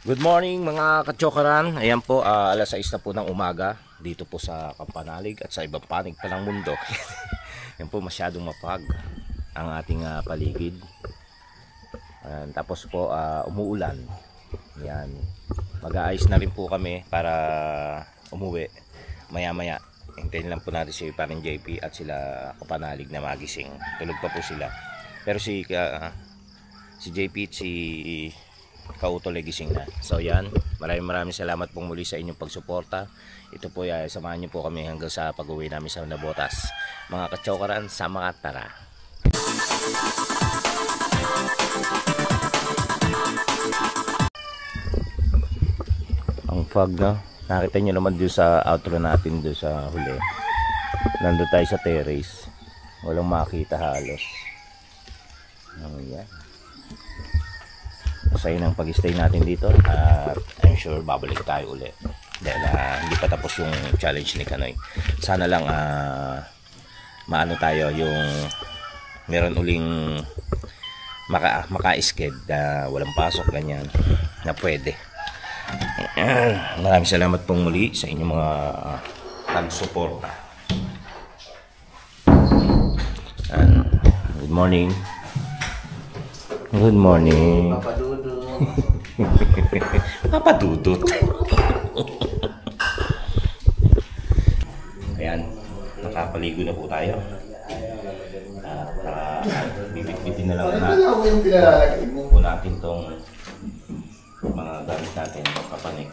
Good morning mga kachokaran. Ayan po, alas 6 na po ng umaga dito po sa Kampanalig at sa ibang panig pa ng mundo. Ayan po, masyadong mapag ang ating paligid. Tapos po umuulan. Ayan. Mag-aayos na rin po kami para umuwi maya maya. Hintayin lang po natin si Paring JP at sila Kapanalig na magising. Tulog pa po sila. Pero si JP at si Kautol ay gising na. So yan, maraming salamat pong muli sa inyong pagsuporta. Ito po ay samahan niyo po kami hanggang sa pag-uwi namin sa Nabotas. Mga kachokaran, sama ka, tara. Ang fog na. Nakita niyo naman doon sa outro natin doon sa huli. Nandun tayo sa terrace. Walang makita halos. Ayan. Masaya ng pag-stay natin dito at I'm sure babalik tayo ulit dahil hindi pa tapos yung challenge ni Kanoy. Sana lang maano tayo yung meron uling maka-sked walang pasok ganyan na pwede. Maraming salamat pong muli sa inyong mga pag-suporta. Good morning. Good morning. Papa Dudut. Papa Dudut. Ayan, nakapaligo na po tayo. Bibit-bitin na lang po natin tong mga gamit natin, kapanik.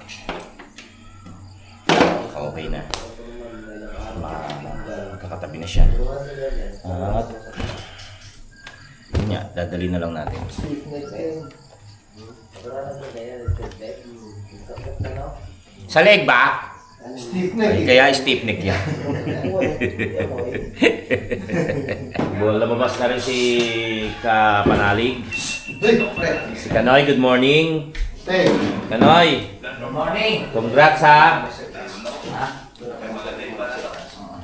Okay na. Kakatabi na siya. At yun nga, dadali na lang natin. Sa leg ba? Stiff neck. Ay, kaya stiff neck yan. Lumabas na rin si Kapanalig. Si Kanoy, good morning. Kanoy, Good morning. congrats ha.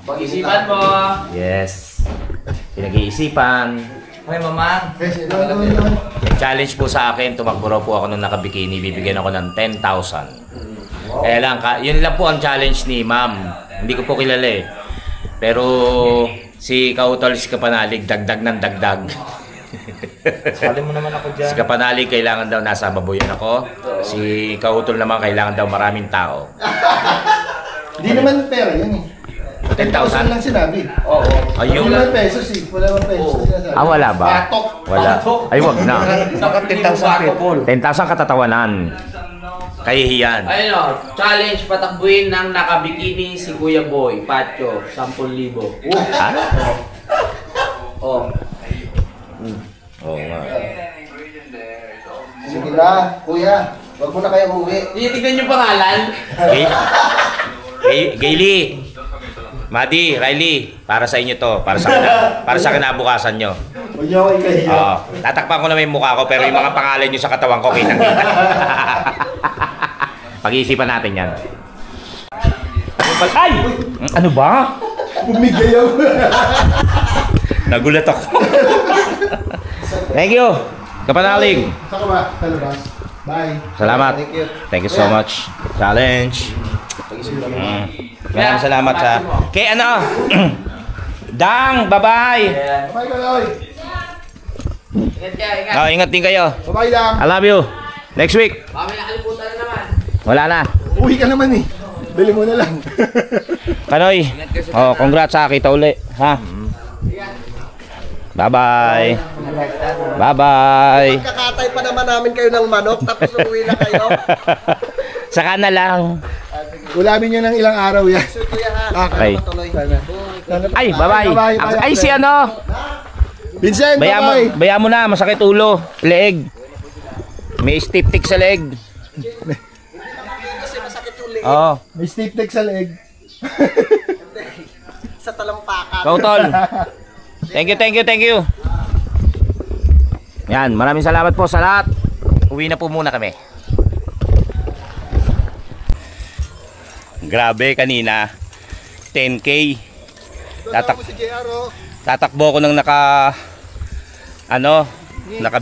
Pag-isipan mo. Yes. Pinag-iisipan. Hoy, mamang. Challenge po sa akin, tumakbo raw po ako nung nakabikini, bibigyan ako ng 10,000. Kaya lang, yun lang po ang challenge ni ma'am. Hindi ko po kilala eh. Pero si Kautol, si Kapanalig, dagdag ng dagdag. Sali mo naman ako dyan. Si Kapanalig, kailangan daw nasa babuyan ako. Si Kautol naman, kailangan daw maraming tao. Hindi naman pera yan eh. 10,000 lang sinabi. Oo. Ayun. Wala pesos eh. Wala pesos sinasabi. Wala ba? Patok. Wala. Ay, wag na. Dapat 10,000 people. 10,000 katatawanan. Kahihiyan. Ayun o, challenge patakbuhin ng nakabikini si Kuya Boy, Pacho, 10,000. Ha? Oh. Oo nga. Sige na, kuya. Wag mo na kayo umuwi. Tinitignan yung pangalan? Gaily, Madi, Riley, para sa inyo to, para sa kinabukasan nyo. Huwag niyo ako ikahiya. Oo, tatakpan ko na yung mukha ko pero yung mga pangalan nyo sa katawan ko kitang-kita. Pag-iisipan natin yan. Ay! Ano ba? Bumigay ako. Nagulat ako. Thank you, Kapanalig. Saka ba? Talabas. Bye. Salamat. Thank you. Thank you so much. Challenge. Maraming salamat sa... Kay ano? Dang, bye-bye. Bye, Kaloy. Ingat ka, ingat. Oh, ingat din kayo. Bye lang. I love you. Next week. Baka may nakalimutan na naman. Wala na. Uwi ka naman eh. Dali mo na lang. Kanoy. Oh, congrats sa kita uli. Ha? Bye-bye. Bye-bye. Kakatay pa naman namin kayo ng manok tapos uwi na kayo. Saka na lang. Ulamin nyo ng ilang araw yan. Okay. Ay, bye-bye. Ay, si ano? Vincent, bye-bye. Baya mo na, masakit ulo, leeg. May stiff tick sa leeg. Oh, May stiff neck sa leg. Sa talampakan. Kautol. Thank you. Yan, maraming salamat po sa lahat. Uwi na po muna kami. Grabe kanina 10K tatakbo ko ng naka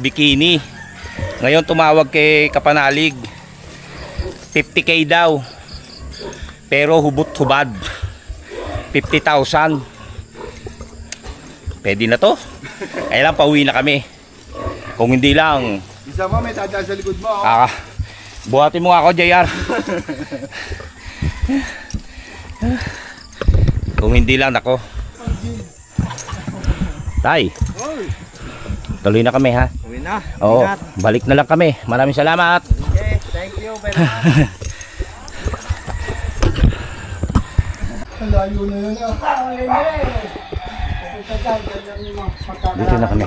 bikini. Ngayon tumawag kay Kapanalig 50k daw. Pero hubot-hubad. 50,000. Pwede na to. Kaya lang pauwi na kami. Kung hindi lang, Isa mo, may tadaan sa likod mo. buhatin mo nga ako, JR. Kung hindi lang, nako. Tay, tuloy na kami ha. Uwi na. Oo, balik na lang kami. Maraming salamat. Okay, thank you very much. Ang layo na yun. Dito na kami.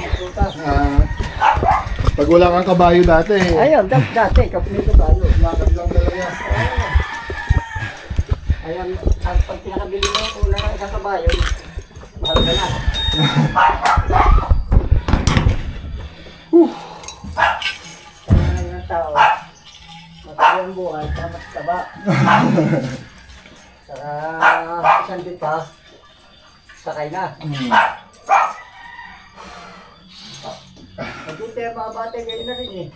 Pag wala kang kabayo dati. Ayun, dati, kapilito tayo. Lakad lang talaga. Ayun, pag pinakabili mo, una ng isang kabayo, mahal ka na. Kaya ng tao, matali ang buhay, dapat taba. Saka isang di pa, sakay na. Pag tayo mabate, ganyan na rin eh.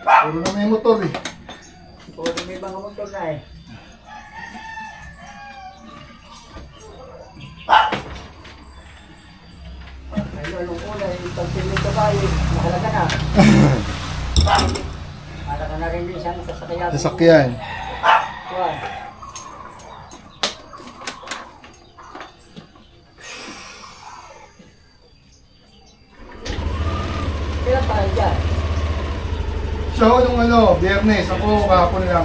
Puro na may motor eh. Puro may mga motor na eh. Ayun, nung una, pag pinag kabayo, mahalaga na. Mahalaga na rin din siyang sasakyan. Sasakyan. Kuwan. Kailan tayo dyan? So, nung biyernes, ako kahapon lang.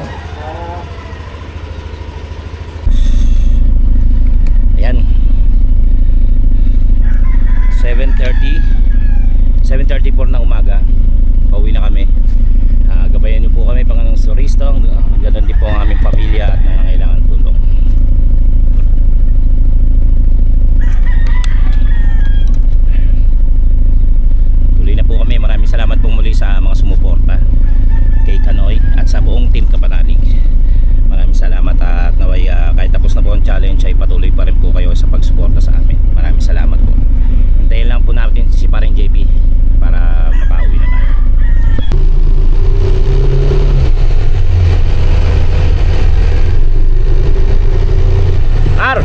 Ayan. 7:34 na umaga. Pauwi na kami. Gabayan niyo po kami pang anong turista. Ganun din po ang aming pamilya at nangangailangan tulong. Tuloy na po kami. Maraming salamat po muli sa mga sumuporta kay Kanoy at sa buong team Kapanalig. Maraming salamat at naway kahit tapos na po ang challenge ay patuloy pa rin po kayo sa pagsuporta sa amin. Maraming salamat po. Hintayin lang po natin si Pareng JP para makauwi na tayo. Ar!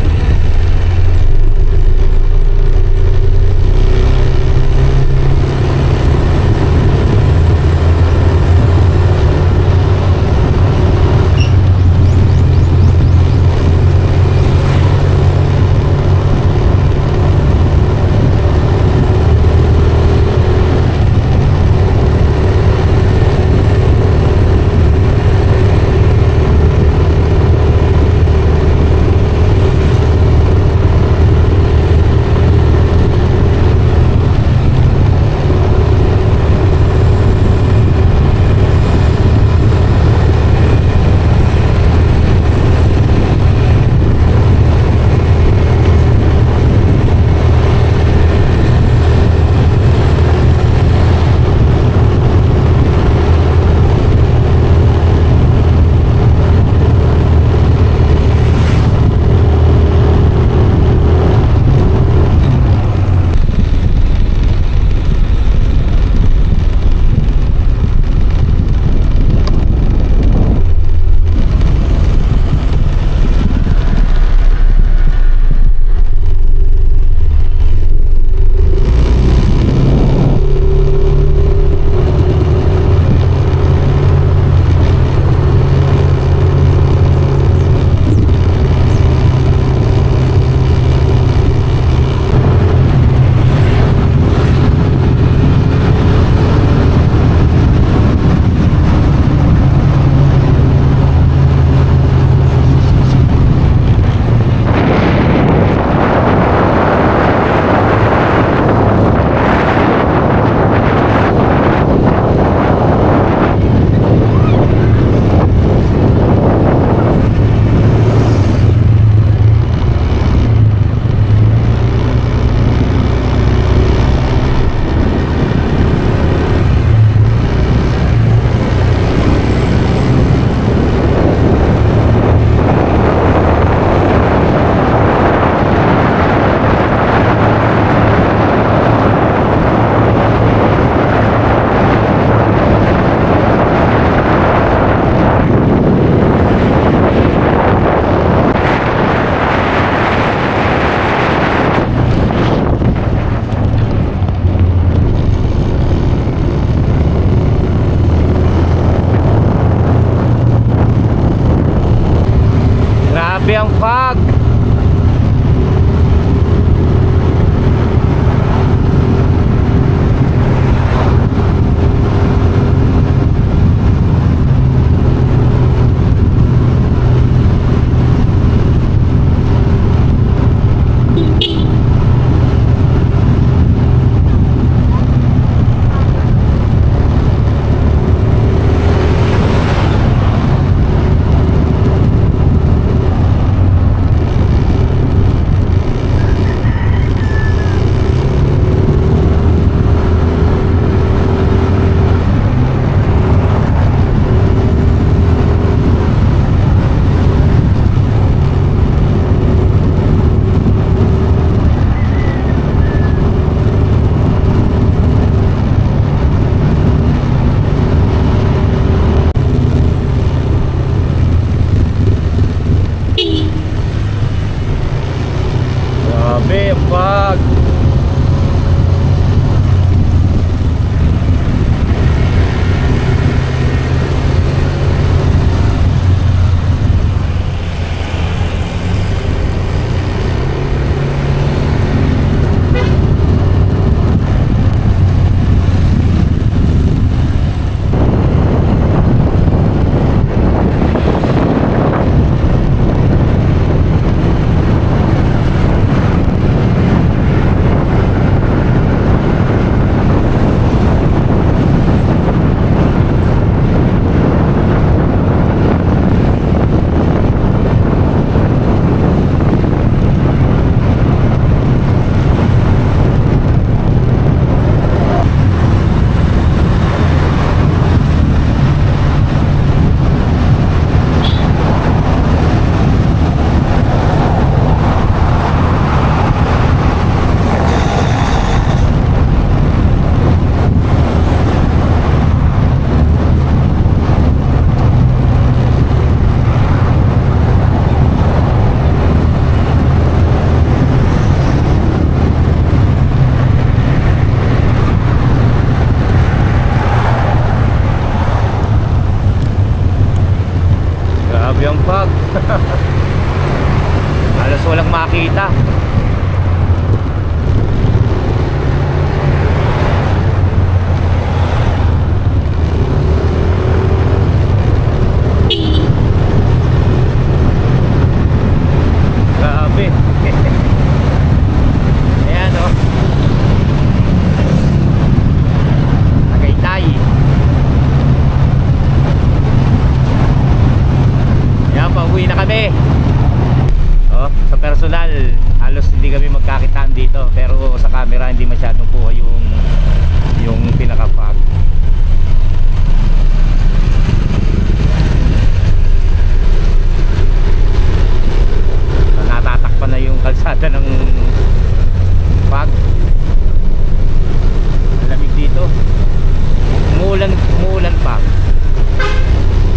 umuulan pa.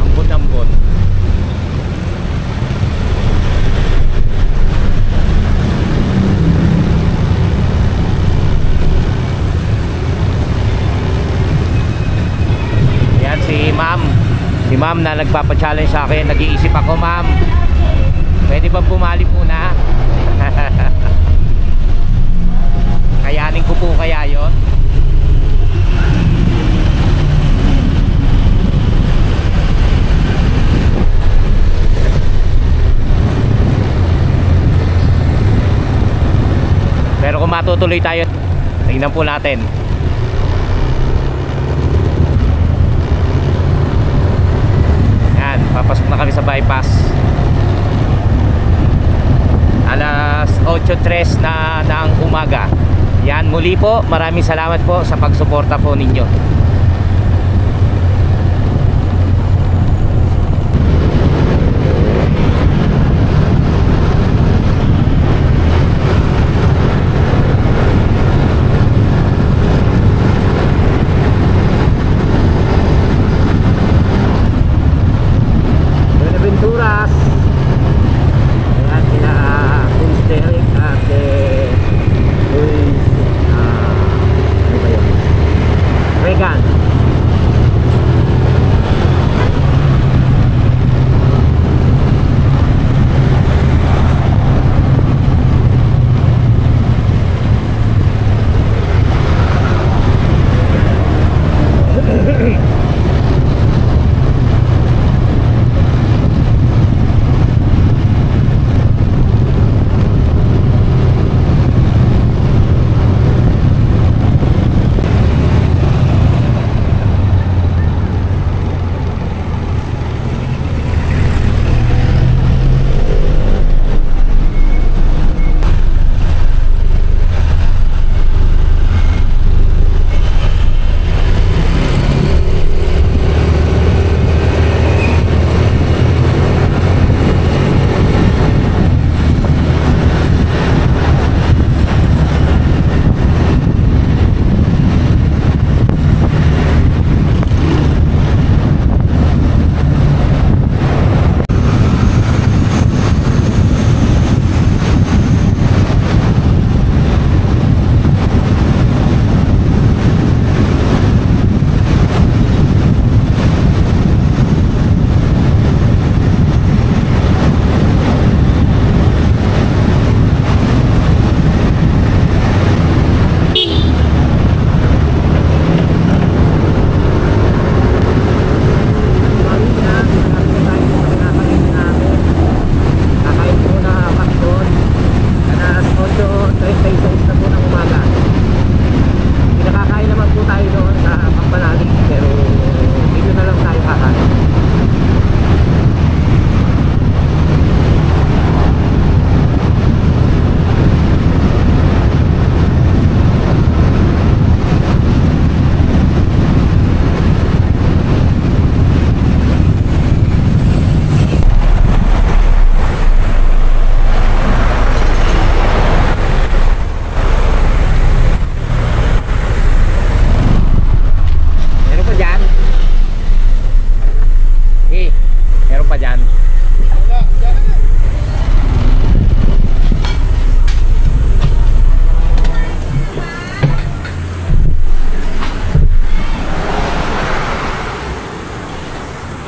Ambon-ambon. Yan si ma'am. Si ma'am na nagpapa-challenge sa akin. Nag-iisip ako, ma'am. Pwede ba pumali muna? Kayanin ko po kaya yun? Pero kung matutuloy tayo, tingnan po natin. Yan, papasok na kami sa bypass. Alas 8:03 na ng umaga. Yan, muli po, maraming salamat po sa pagsuporta po ninyo. Buenaventuras. Ayan sila, Prince Derek at Luis, ano ba yun? Regan.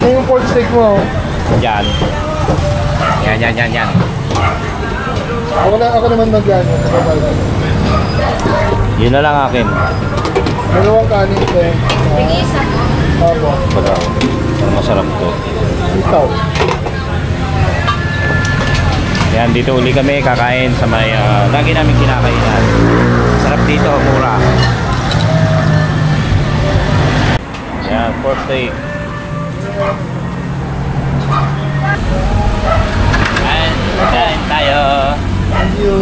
Yung pork steak mo. Yan. Yan. Ako naman mag-ano. Yun na lang akin. Dalawang kanin ko. Tingisa mo. Opo. Wala. Masarap to. Ikaw. Yan, dito uli kami kakain sa may lagi namin kinakainan. Sarap dito, mura. Yan, pork steak. Kain tayo. Thank you.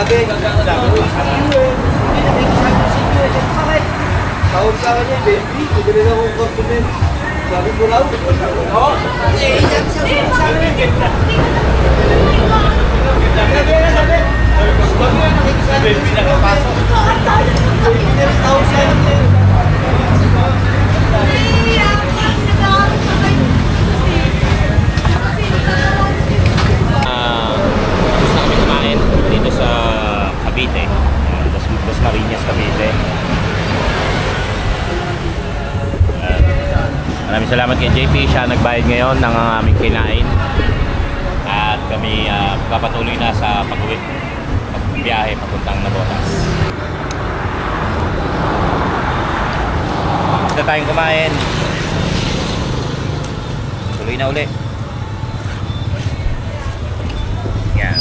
sabi. Tawag sa kanya, baby. Pagkali na akong compliment. Sabi ko raw. Oo. Eh, yan sa akin. Baby, nakapasok. Tawag sa akin. Tapos na kami kumain dito sa Cavite, Las Marinas, Cavite. Maraming salamat kay JP, siya nagbayad ngayon ng aming kinain. At kami papatuloy na sa pagbiyahe papuntang Navotas. Basta tayong kumain. Tuloy na uli. Yan.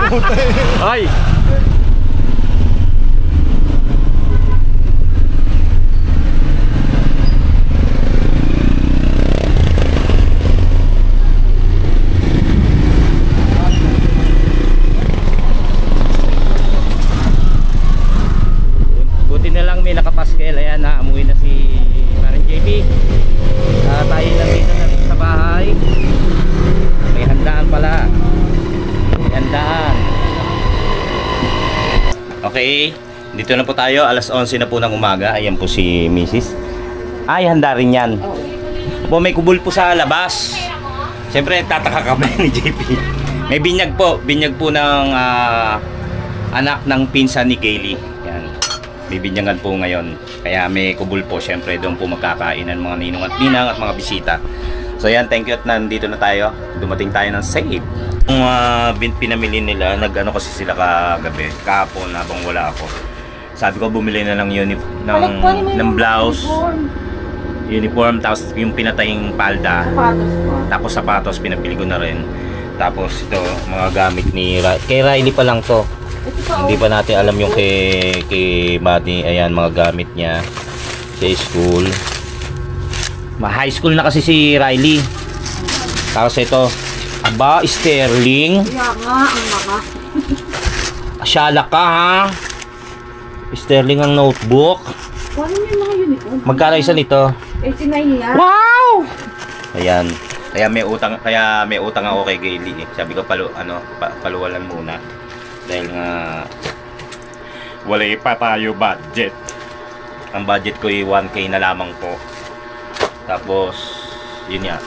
Ay! Buti na lang may nakapaskel. Ayan na, umuwi na si Parang JP. Tayo lang dito na rin sa bahay. May handaan pala. May handaan. Okay, dito na po tayo. Alas 11 na po ng umaga. Ayan po si Mrs. Ay, handa rin yan. Po, may kubul po sa labas. Siyempre, tataka kami ni JP. May binyag po. Binyag po ng anak ng pinsan ni Kaylee. Yan. May binyagan po ngayon. Kaya may kubul po. Siyempre, doon po magkakainan mga ninong at ninang at mga bisita. So yan, thank you at nandito na tayo. Dumating tayo ng safe. Yung pinamili nila, nag-ano kasi sila kagabi, kahapon habang wala ako. Sabi ko bumili na lang ng blouse, uniform, tapos yung pinataying palda, tapos sapatos pinapili ko na rin. Tapos ito, mga gamit ni kay Riley pa lang to. Hindi pa natin alam yung kay Buddy. Ayan, mga gamit niya sa school. High school na kasi si Riley. Tapos ito, aba, Sterling. Kaya nga, ang mga. Asyala ka ha. Sterling ang notebook. Paano yung mga uniform? Magkano isa nito? 89 yan. Wow! Ayan. Kaya may utang ako kay Gaily. Sabi ko paluwalan muna. Dahil nga wala pa tayo budget. Ang budget ko ay 1K na lamang po. Tapos yun nga,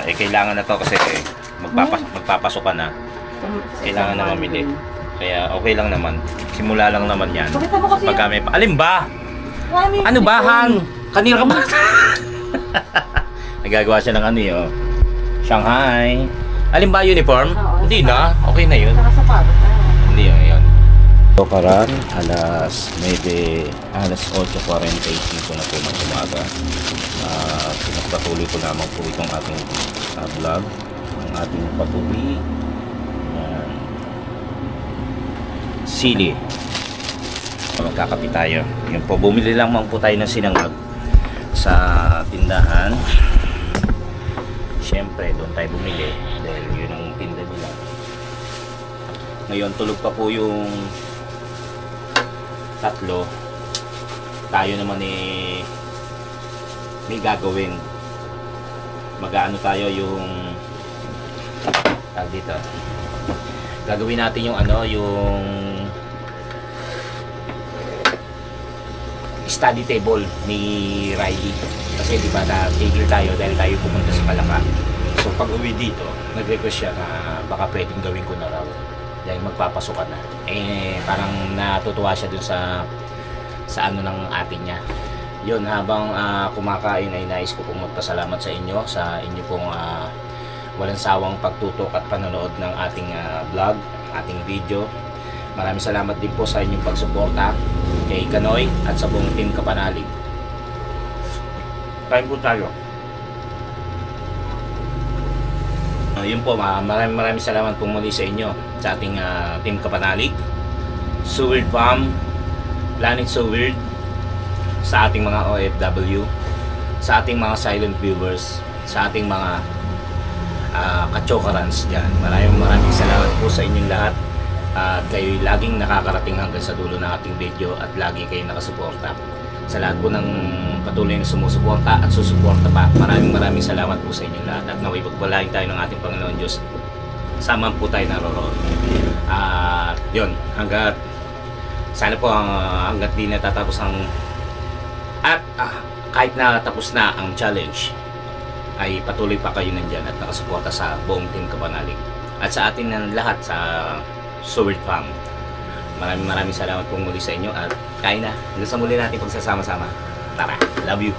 kailangan na to kasi magpapasok ka na. Kailangan na mamili. Kaya okay lang naman. Simula lang naman yan. Pakita mo kasi. Pagka may alin ba? Ano ba, Han? Kanina ka ba? Nagagawa siya ng ano yun. Shanghai. Alin ba uniform? Oo. Hindi na. Okay na yun. Nakasapatos na. Hindi yun. So karan, alas 8:45 na po ng umaga. Pinagpatuloy ko lamang po itong ating vlog. Ang ating patuloy. Sili. Magkakapi tayo. Yun po, bumili lang po tayo ng sinangag sa tindahan. Siyempre, doon tayo bumili dahil yun ang tinda nila. Ngayon, tulog pa po yung tatlo. Tayo naman may gagawin. Mag-aano tayo yung dito. Gagawin natin yung yung study table ni Riley. Kasi di ba tigil tayo dahil tayo pumunta sa Palaka. So pag uwi dito, nag-request siya na baka pwedeng gawin ko na raw dahil magpapasukan na. Parang natutuwa siya dun sa ano ng atin niya. Yun, habang kumakain ay nais ko pong magpasalamat sa inyo pong walang sawang pagtutok at panonood ng ating vlog, ating video. Maraming salamat din po sa inyong pagsuporta kay Kanoy at sa buong team Kapanalig. Kain po tayo. Yun po, maraming salamat po muli sa inyo sa ating team Kapanalig, So Weird Fam, Planet So Weird, sa ating mga OFW, sa ating mga silent viewers, sa ating mga kachokarans dyan. Maraming salamat po sa inyong lahat. At kayo laging nakakarating hanggang sa dulo ng ating video at lagi kayo nakasuporta. Sa lahat po ng patuloy na sumusuporta at susuporta pa, maraming salamat po sa inyong lahat. At naway pagpalain tayo ng ating Panginoon Diyos. Sama po tayo naroon. Yun, sana po hanggat di natatapos kahit na tapos na ang challenge, ay patuloy pa kayo nandyan at nakasuporta sa buong team Kapanalig. At sa atin ng lahat sa So Weird Fam, maraming salamat po muli sa inyo at kain na. Hanggang sa muli natin pagsasama-sama. Tara, love you.